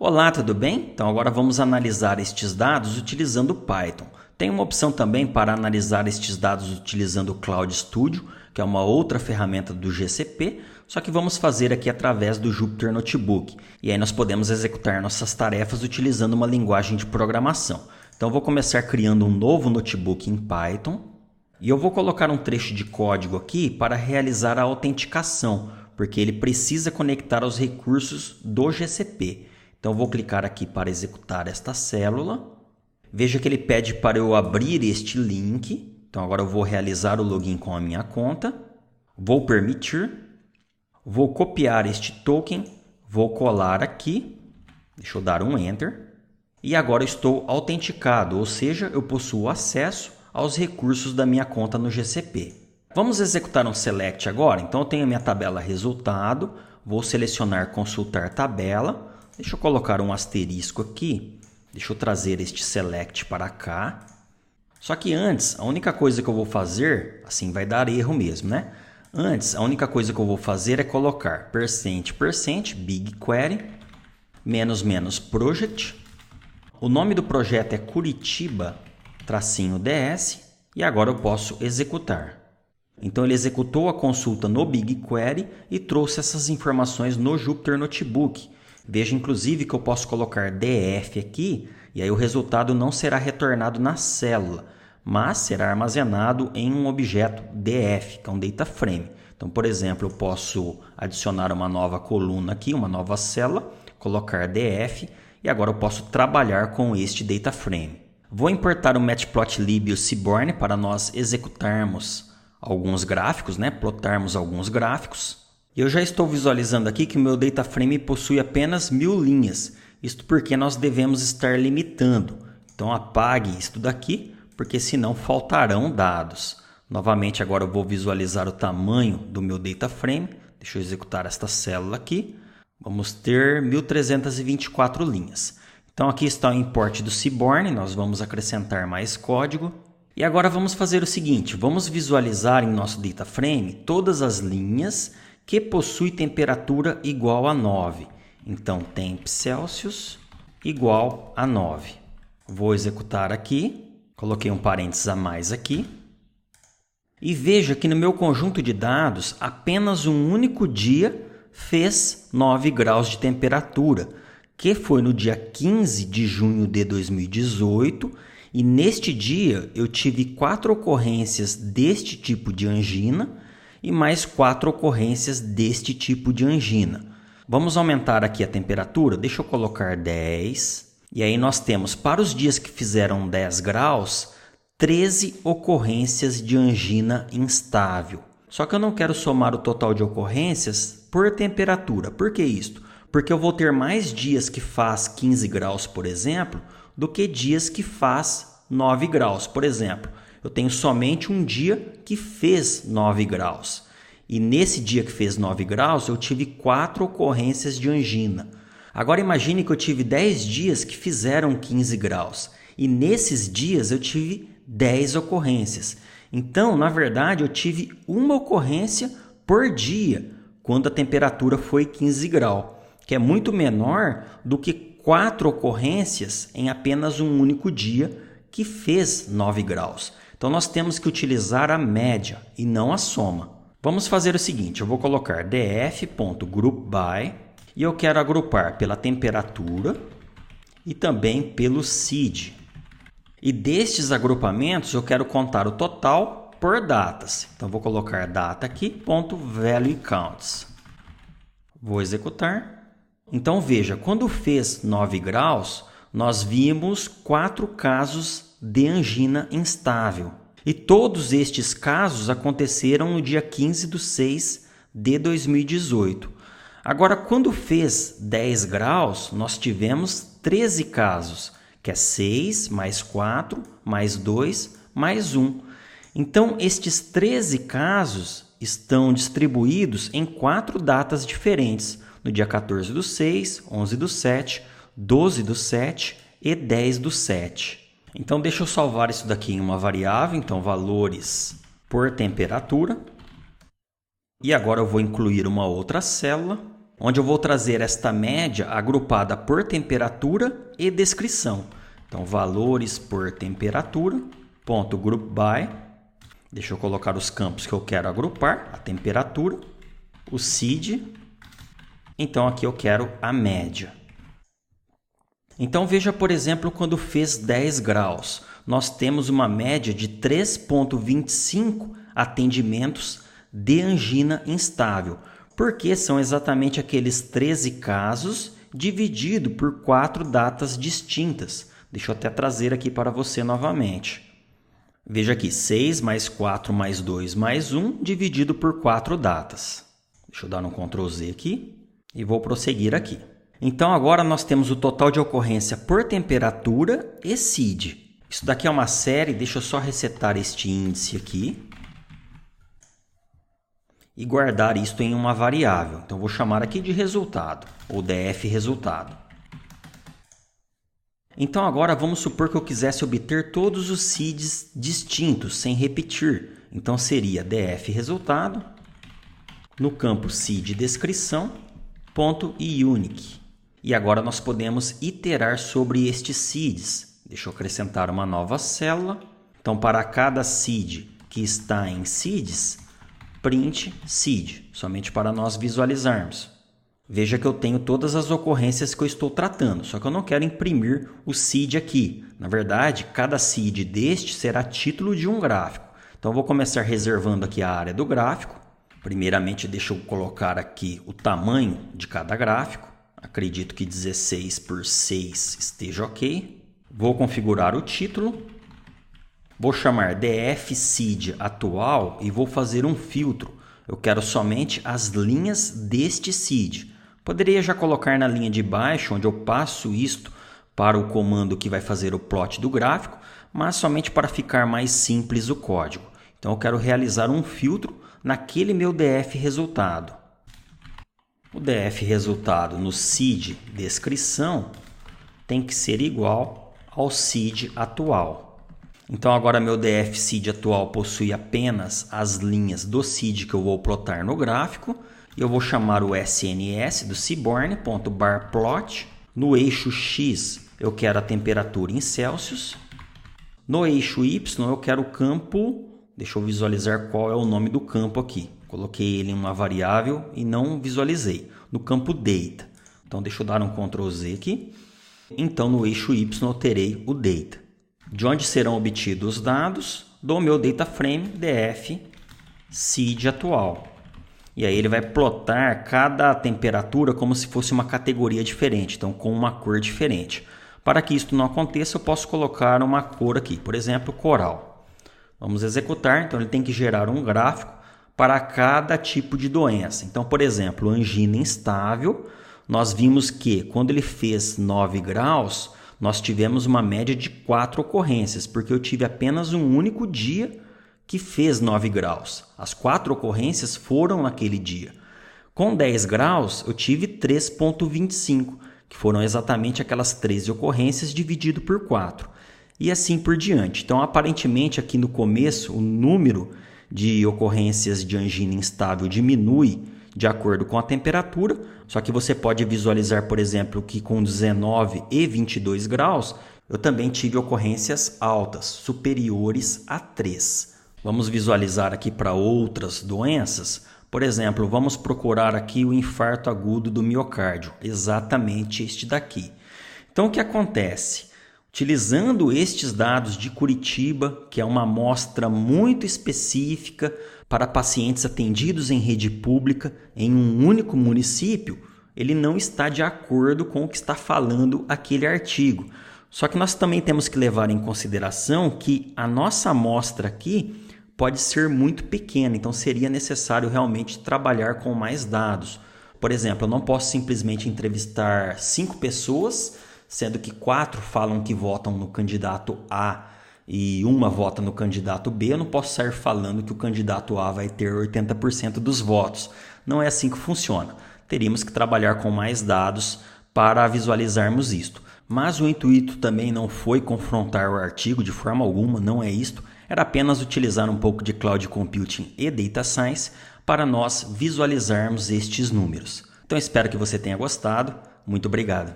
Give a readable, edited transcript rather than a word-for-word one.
Olá, tudo bem? Então agora vamos analisar estes dados utilizando o Python. Tem uma opção também para analisar estes dados utilizando o Cloud Studio, que é uma outra ferramenta do GCP, só que vamos fazer aqui através do Jupyter Notebook. E aí nós podemos executar nossas tarefas utilizando uma linguagem de programação. Então eu vou começar criando um novo notebook em Python e eu vou colocar um trecho de código aqui para realizar a autenticação, porque ele precisa conectar aos recursos do GCP. Então, vou clicar aqui para executar esta célula. Veja que ele pede para eu abrir este link. Então, agora eu vou realizar o login com a minha conta. Vou permitir. Vou copiar este token. Vou colar aqui. Deixa eu dar um Enter. E agora eu estou autenticado, ou seja, eu possuo acesso aos recursos da minha conta no GCP. Vamos executar um select agora. Então, eu tenho a minha tabela resultado. Vou selecionar consultar tabela. Deixa eu colocar um asterisco aqui. Deixa eu trazer este select para cá. Só que antes, a única coisa que eu vou fazer, assim vai dar erro mesmo, né? Antes, a única coisa que eu vou fazer é colocar %, BigQuery, -- project. O nome do projeto é Curitiba-DS e agora eu posso executar. Então ele executou a consulta no BigQuery e trouxe essas informações no Jupyter Notebook. Veja, inclusive, que eu posso colocar DF aqui e aí o resultado não será retornado na célula, mas será armazenado em um objeto DF, que é um data frame. Então, por exemplo, eu posso adicionar uma nova coluna aqui, uma nova célula, colocar DF e agora eu posso trabalhar com este data frame. Vou importar o Matplotlib e o Seaborn para nós executarmos alguns gráficos, plotarmos alguns gráficos. Eu já estou visualizando aqui que o meu data frame possui apenas 1000 linhas. Isto porque nós devemos estar limitando. Então apague isto daqui, porque senão faltarão dados. Novamente agora eu vou visualizar o tamanho do meu data frame. Deixa eu executar esta célula aqui. Vamos ter 1324 linhas. Então aqui está o import do Seaborn. Nós vamos acrescentar mais código. E agora vamos fazer o seguinte. Vamos visualizar em nosso data frame todas as linhas que possui temperatura igual a 9. Então, temp Celsius igual a 9. Vou executar aqui. Coloquei um parênteses a mais aqui. E veja que no meu conjunto de dados, apenas um único dia fez 9 graus de temperatura, que foi no dia 15 de junho de 2018. E neste dia eu tive 4 ocorrências deste tipo de angina e mais 4 ocorrências deste tipo de angina. Vamos aumentar aqui a temperatura, deixa eu colocar 10. E aí nós temos, para os dias que fizeram 10 graus, 13 ocorrências de angina instável. Só que eu não quero somar o total de ocorrências por temperatura. Por que isto? Porque eu vou ter mais dias que faz 15 graus, por exemplo, do que dias que faz 9 graus, por exemplo. Eu tenho somente um dia que fez 9 graus. E nesse dia que fez 9 graus, eu tive 4 ocorrências de angina. Agora imagine que eu tive 10 dias que fizeram 15 graus. E nesses dias eu tive 10 ocorrências. Então, na verdade, eu tive uma ocorrência por dia, quando a temperatura foi 15 graus, que é muito menor do que 4 ocorrências em apenas um único dia que fez 9 graus. Então, nós temos que utilizar a média e não a soma. Vamos fazer o seguinte, eu vou colocar df.groupby e eu quero agrupar pela temperatura e também pelo seed. E destes agrupamentos, eu quero contar o total por datas. Então, vou colocar data aqui, .valueCounts. Vou executar. Então, veja, quando fez 9 graus, nós vimos 4 casos de angina instável. E todos estes casos aconteceram no dia 15/6 de 2018. Agora, quando fez 10 graus, nós tivemos 13 casos, que é 6 mais 4, mais 2, mais 1. Então, estes 13 casos estão distribuídos em 4 datas diferentes, no dia 14/6, 11/7, 12/7 e 10/7. Então, deixa eu salvar isso daqui em uma variável, então valores por temperatura. E agora eu vou incluir uma outra célula. onde eu vou trazer esta média agrupada por temperatura e descrição. Então, valores por temperatura, ponto group by. Deixa eu colocar os campos que eu quero agrupar, a temperatura, o seed. Então, aqui eu quero a média. Então, veja, por exemplo, quando fez 10 graus, nós temos uma média de 3,25 atendimentos de angina instável, porque são exatamente aqueles 13 casos dividido por 4 datas distintas. Deixa eu até trazer aqui para você novamente. Veja aqui, 6 mais 4 mais 2 mais 1 dividido por 4 datas. Deixa eu dar um Ctrl Z aqui e vou prosseguir aqui. Então, agora nós temos o total de ocorrência por temperatura e seed. Isso daqui é uma série, deixa eu só resetar este índice aqui e guardar isto em uma variável. Então, vou chamar aqui de resultado, ou df resultado. Então, agora vamos supor que eu quisesse obter todos os seeds distintos, sem repetir. Então, seria df resultado, no campo seed descrição, ponto e unique. E agora nós podemos iterar sobre estes seeds. Deixa eu acrescentar uma nova célula. Então, para cada seed que está em seeds, print seed, somente para nós visualizarmos. Veja que eu tenho todas as ocorrências que eu estou tratando, só que eu não quero imprimir o seed aqui. Na verdade, cada seed deste será título de um gráfico. Então, eu vou começar reservando aqui a área do gráfico. Primeiramente, deixa eu colocar aqui o tamanho de cada gráfico. Acredito que 16 por 6 esteja ok. Vou configurar o título. Vou chamar df seed atual e vou fazer um filtro. Eu quero somente as linhas deste seed. Poderia já colocar na linha de baixo, onde eu passo isto para o comando que vai fazer o plot do gráfico, mas somente para ficar mais simples o código. Então, eu quero realizar um filtro naquele meu df resultado. O df resultado no seed descrição tem que ser igual ao seed atual. Então, agora meu df seed atual possui apenas as linhas do seed que eu vou plotar no gráfico. Eu vou chamar o SNS do seaborn.barplot. No eixo X eu quero a temperatura em Celsius. No eixo Y eu quero o campo, deixa eu visualizar qual é o nome do campo aqui. Coloquei ele em uma variável e não visualizei. No campo data. Então, deixa eu dar um Ctrl Z aqui. Então, no eixo Y eu terei o data. De onde serão obtidos os dados? Do meu data frame df seed atual. E aí ele vai plotar cada temperatura como se fosse uma categoria diferente, então com uma cor diferente. Para que isso não aconteça, eu posso colocar uma cor aqui, por exemplo, coral. Vamos executar, então ele tem que gerar um gráfico para cada tipo de doença. Então, por exemplo, angina instável, nós vimos que quando ele fez 9 graus, nós tivemos uma média de 4 ocorrências, porque eu tive apenas um único dia que fez 9 graus. As 4 ocorrências foram naquele dia. Com 10 graus, eu tive 3,25, que foram exatamente aquelas 13 ocorrências dividido por 4. E assim por diante. Então, aparentemente, aqui no começo, o número de ocorrências de angina instável diminui de acordo com a temperatura, só que você pode visualizar, por exemplo, que com 19 e 22 graus, eu também tive ocorrências altas, superiores a 3. Vamos visualizar aqui para outras doenças. Por exemplo, vamos procurar aqui o infarto agudo do miocárdio, exatamente este daqui. Então, o que acontece? Utilizando estes dados de Curitiba, que é uma amostra muito específica para pacientes atendidos em rede pública em um único município, ele não está de acordo com o que está falando aquele artigo. Só que nós também temos que levar em consideração que a nossa amostra aqui pode ser muito pequena, então seria necessário realmente trabalhar com mais dados. Por exemplo, eu não posso simplesmente entrevistar 5 pessoas, sendo que 4 falam que votam no candidato A e uma vota no candidato B. Eu não posso sair falando que o candidato A vai ter 80% dos votos. Não é assim que funciona. Teríamos que trabalhar com mais dados para visualizarmos isto. Mas o intuito também não foi confrontar o artigo de forma alguma, não é isto. Era apenas utilizar um pouco de Cloud Computing e Data Science para nós visualizarmos estes números. Então espero que você tenha gostado. Muito obrigado.